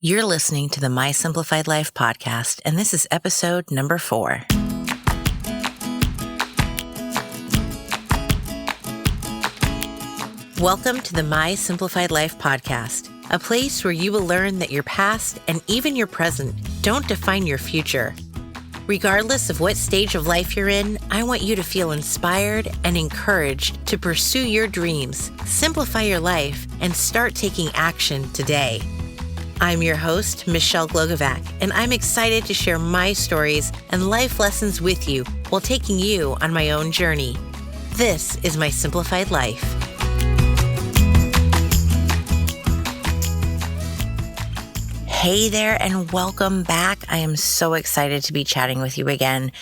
You're listening to the My Simplified Life podcast, and this is episode number 4. Welcome to the My Simplified Life podcast, a place where you will learn that your past and even your present don't define your future. Regardless of what stage of life you're in, I want you to feel inspired and encouraged to pursue your dreams, simplify your life, and start taking action today. I'm your host, Michelle Glogovac, and I'm excited to share my stories and life lessons with you while taking you on my own journey. This is My Simplified Life. Hey there, and welcome back. I am so excited to be chatting with you again.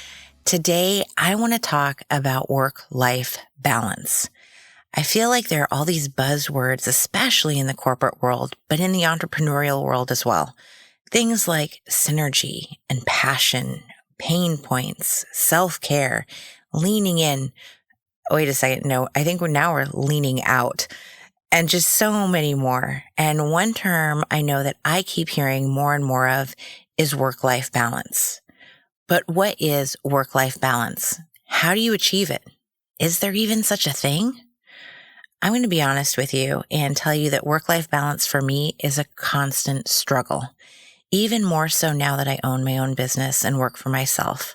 Today, I want to talk about work-life balance. I feel like there are all these buzzwords, especially in the corporate world, but in the entrepreneurial world as well. Things like synergy and passion, pain points, self-care, leaning in. Wait a second. No, I think we're leaning out, and just so many more. And one term I know that I keep hearing more and more of is work-life balance. But what is work-life balance? How do you achieve it? Is there even such a thing? I'm going to be honest with you and tell you that work-life balance for me is a constant struggle, even more so now that I own my own business and work for myself.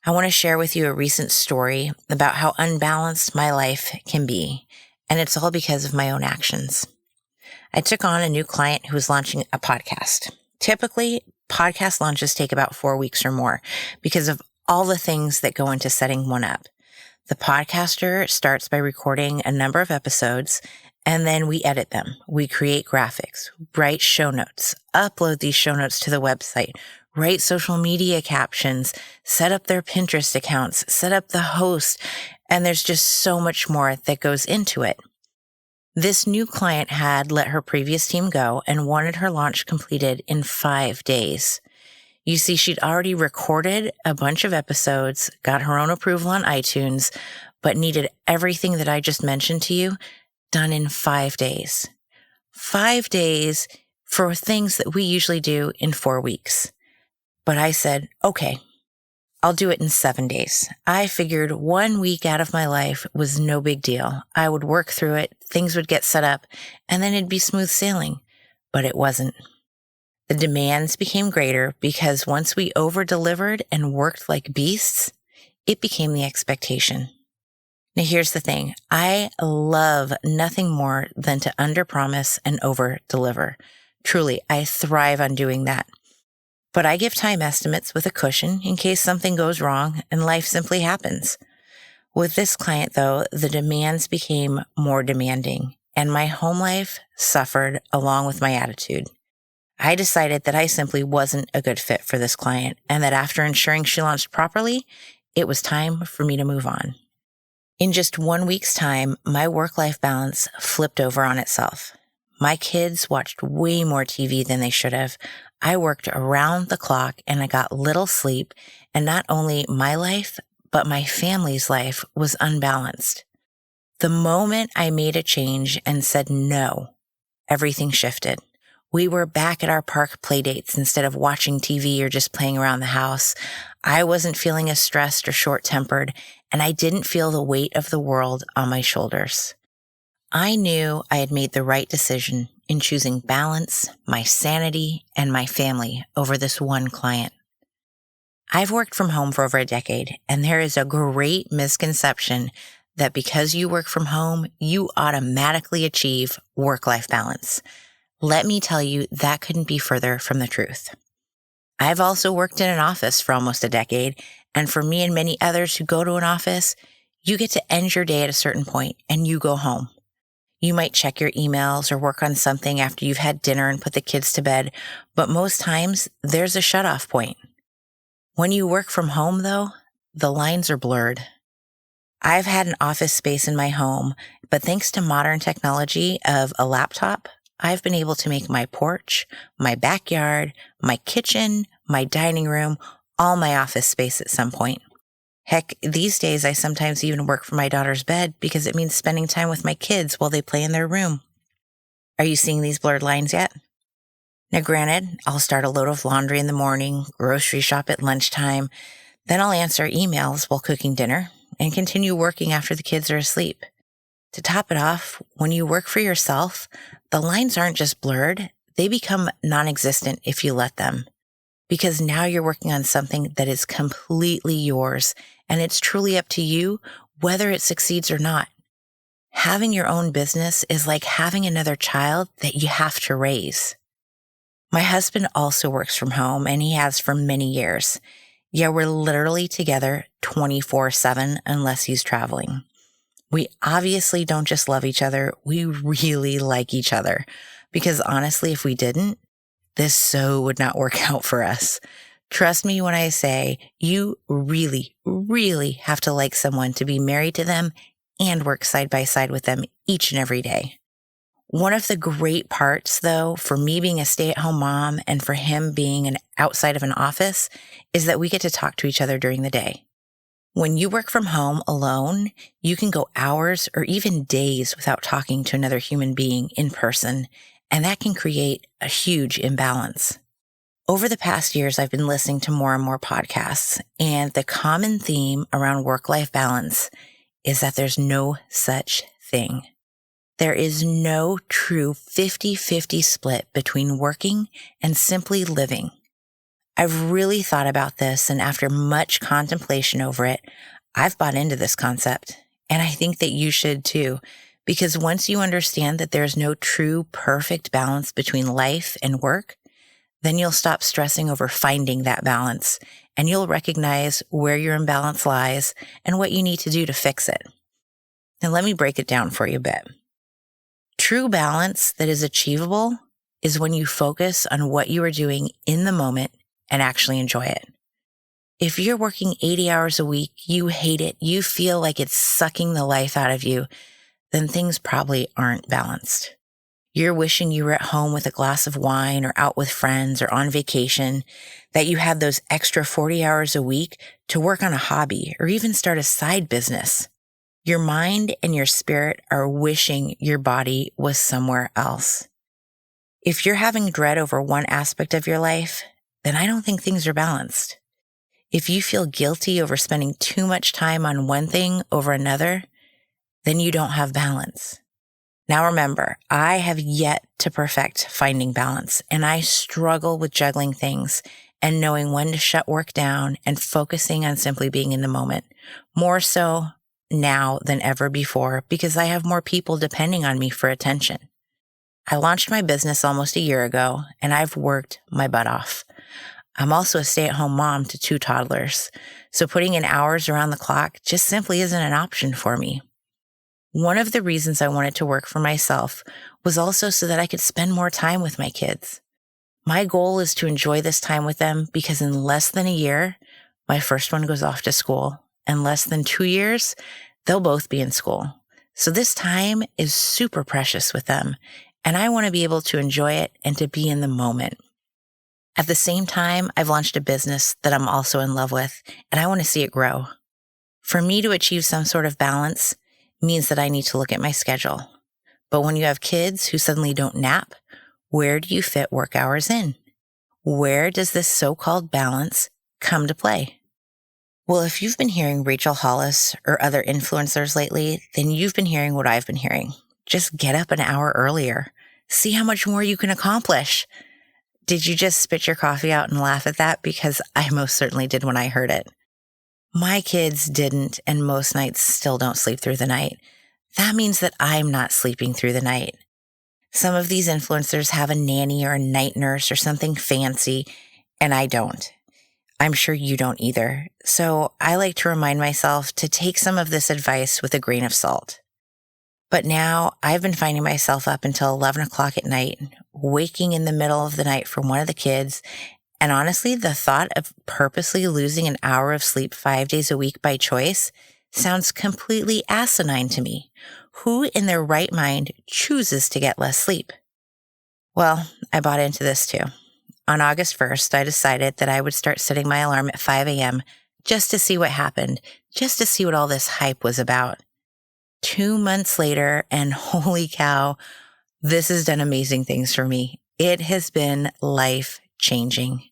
I want to share with you a recent story about how unbalanced my life can be, and it's all because of my own actions. I took on a new client who was launching a podcast. Typically, podcast launches take about 4 weeks or more because of all the things that go into setting one up. The podcaster starts by recording a number of episodes, and then we edit them. We create graphics, write show notes, upload these show notes to the website, write social media captions, set up their Pinterest accounts, set up the host, and there's just so much more that goes into it. This new client had let her previous team go and wanted her launch completed in 5 days. You see, she'd already recorded a bunch of episodes, got her own approval on iTunes, but needed everything that I just mentioned to you done in 5 days. 5 days for things that we usually do in 4 weeks. But I said, okay, I'll do it in 7 days. I figured 1 week out of my life was no big deal. I would work through it, things would get set up, and then it'd be smooth sailing. But it wasn't. The demands became greater because once we over-delivered and worked like beasts, it became the expectation. Now here's the thing. I love nothing more than to under-promise and over-deliver. Truly, I thrive on doing that. But I give time estimates with a cushion in case something goes wrong and life simply happens. With this client, though, the demands became more demanding, and my home life suffered along with my attitude. I decided that I simply wasn't a good fit for this client, and that after ensuring she launched properly, it was time for me to move on. In just 1 week's time, my work-life balance flipped over on itself. My kids watched way more TV than they should have. I worked around the clock and I got little sleep, and not only my life, but my family's life was unbalanced. The moment I made a change and said no, everything shifted. We were back at our park playdates instead of watching TV or just playing around the house. I wasn't feeling as stressed or short-tempered, and I didn't feel the weight of the world on my shoulders. I knew I had made the right decision in choosing balance, my sanity, and my family over this one client. I've worked from home for over a decade, and there is a great misconception that because you work from home, you automatically achieve work-life balance. Let me tell you, that couldn't be further from the truth. I've also worked in an office for almost a decade, and for me and many others who go to an office, you get to end your day at a certain point and you go home. You might check your emails or work on something after you've had dinner and put the kids to bed, but most times there's a shutoff point. When you work from home, though, the lines are blurred. I've had an office space in my home, but thanks to modern technology of a laptop, I've been able to make my porch, my backyard, my kitchen, my dining room, all my office space at some point. Heck, these days I sometimes even work from my daughter's bed because it means spending time with my kids while they play in their room. Are you seeing these blurred lines yet? Now, granted, I'll start a load of laundry in the morning, grocery shop at lunchtime, then I'll answer emails while cooking dinner and continue working after the kids are asleep. To top it off, when you work for yourself, the lines aren't just blurred, they become non-existent if you let them. Because now you're working on something that is completely yours, and it's truly up to you whether it succeeds or not. Having your own business is like having another child that you have to raise. My husband also works from home, and he has for many years. Yeah, we're literally together 24/7 unless he's traveling. We obviously don't just love each other, we really like each other. Because honestly, if we didn't, this so would not work out for us. Trust me when I say you really, really have to like someone to be married to them and work side by side with them each and every day. One of the great parts, though, for me being a stay-at-home mom and for him being outside of an office is that we get to talk to each other during the day. When you work from home alone, you can go hours or even days without talking to another human being in person, and that can create a huge imbalance. Over the past years, I've been listening to more and more podcasts, and the common theme around work-life balance is that there's no such thing. There is no true 50-50 split between working and simply living. I've really thought about this, and after much contemplation over it, I've bought into this concept. And I think that you should too, because once you understand that there's no true perfect balance between life and work, then you'll stop stressing over finding that balance, and you'll recognize where your imbalance lies and what you need to do to fix it. Now let me break it down for you a bit. True balance that is achievable is when you focus on what you are doing in the moment and actually enjoy it. If you're working 80 hours a week, you hate it, you feel like it's sucking the life out of you, then things probably aren't balanced. You're wishing you were at home with a glass of wine or out with friends or on vacation, that you had those extra 40 hours a week to work on a hobby or even start a side business. Your mind and your spirit are wishing your body was somewhere else. If you're having dread over one aspect of your life, then I don't think things are balanced. If you feel guilty over spending too much time on one thing over another, then you don't have balance. Now remember, I have yet to perfect finding balance, and I struggle with juggling things and knowing when to shut work down and focusing on simply being in the moment, more so now than ever before because I have more people depending on me for attention. I launched my business almost a year ago, and I've worked my butt off. I'm also a stay-at-home mom to 2 toddlers, so putting in hours around the clock just simply isn't an option for me. One of the reasons I wanted to work for myself was also so that I could spend more time with my kids. My goal is to enjoy this time with them because in less than a year, my first one goes off to school. In less than 2 years, they'll both be in school. So this time is super precious with them, and I want to be able to enjoy it and to be in the moment. At the same time, I've launched a business that I'm also in love with, and I want to see it grow. For me to achieve some sort of balance means that I need to look at my schedule. But when you have kids who suddenly don't nap, where do you fit work hours in? Where does this so-called balance come to play? Well, if you've been hearing Rachel Hollis or other influencers lately, then you've been hearing what I've been hearing. Just get up an hour earlier. See how much more you can accomplish. Did you just spit your coffee out and laugh at that? Because I most certainly did when I heard it. My kids didn't, and most nights still don't sleep through the night. That means that I'm not sleeping through the night. Some of these influencers have a nanny or a night nurse or something fancy, and I don't. I'm sure you don't either. So I like to remind myself to take some of this advice with a grain of salt. But now I've been finding myself up until 11 o'clock at night, waking in the middle of the night for one of the kids. And honestly, the thought of purposely losing an hour of sleep 5 days a week by choice sounds completely asinine to me. Who in their right mind chooses to get less sleep? Well, I bought into this too. On August 1st, I decided that I would start setting my alarm at 5 a.m. just to see what happened, just to see what all this hype was about. 2 months later, and holy cow, this has done amazing things for me. It has been life-changing.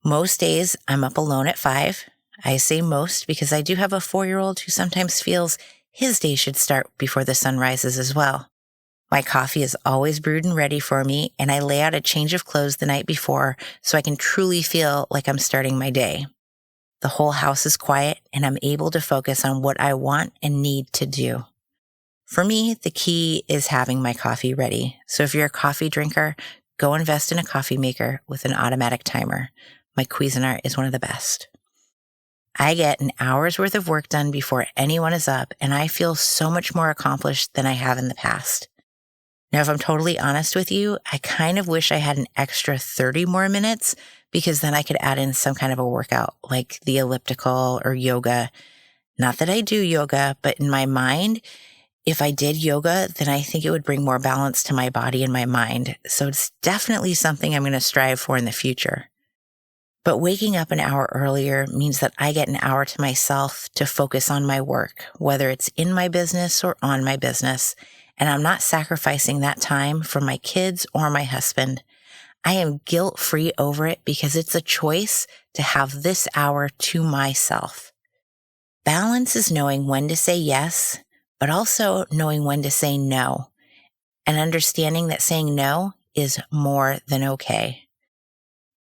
Most days I'm up alone at 5. I say most because I do have a 4-year-old who sometimes feels his day should start before the sun rises as well. My coffee is always brewed and ready for me, and I lay out a change of clothes the night before so I can truly feel like I'm starting my day. The whole house is quiet, and I'm able to focus on what I want and need to do. For me, the key is having my coffee ready. So if you're a coffee drinker, go invest in a coffee maker with an automatic timer. My Cuisinart is one of the best. I get an hour's worth of work done before anyone is up, and I feel so much more accomplished than I have in the past. Now, if I'm totally honest with you, I kind of wish I had an extra 30 more minutes because then I could add in some kind of a workout like the elliptical or yoga. Not that I do yoga, but in my mind, if I did yoga, then I think it would bring more balance to my body and my mind. So it's definitely something I'm going to strive for in the future. But waking up an hour earlier means that I get an hour to myself to focus on my work, whether it's in my business or on my business. And I'm not sacrificing that time for my kids or my husband. I am guilt-free over it because it's a choice to have this hour to myself. Balance is knowing when to say yes, but also knowing when to say no, and understanding that saying no is more than okay.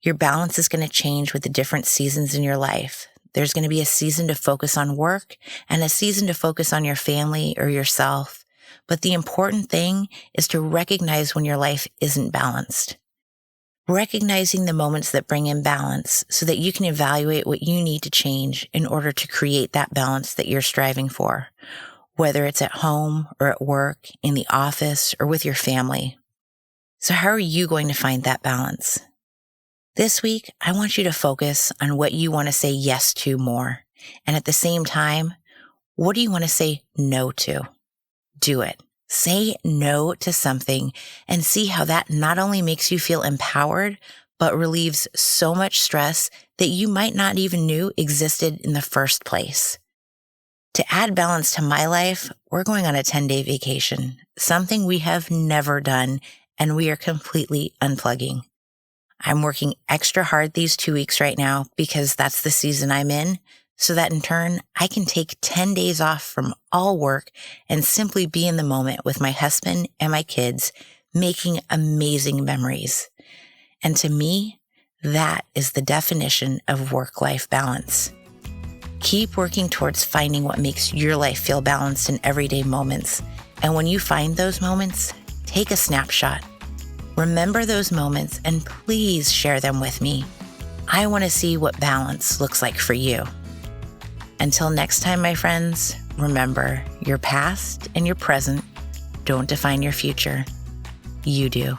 Your balance is going to change with the different seasons in your life. There's going to be a season to focus on work and a season to focus on your family or yourself. But the important thing is to recognize when your life isn't balanced. Recognizing the moments that bring in balance so that you can evaluate what you need to change in order to create that balance that you're striving for, whether it's at home or at work, in the office, or with your family. So how are you going to find that balance? This week, I want you to focus on what you want to say yes to more. And at the same time, what do you want to say no to? Do it. Say no to something and see how that not only makes you feel empowered, but relieves so much stress that you might not even knew existed in the first place. To add balance to my life, we're going on a 10-day vacation, something we have never done, and we are completely unplugging. I'm working extra hard these 2 weeks right now because that's the season I'm in, so that in turn, I can take 10 days off from all work and simply be in the moment with my husband and my kids, making amazing memories. And to me, that is the definition of work-life balance. Keep working towards finding what makes your life feel balanced in everyday moments. And when you find those moments, take a snapshot. Remember those moments and please share them with me. I want to see what balance looks like for you. Until next time, my friends, remember, your past and your present don't define your future. You do.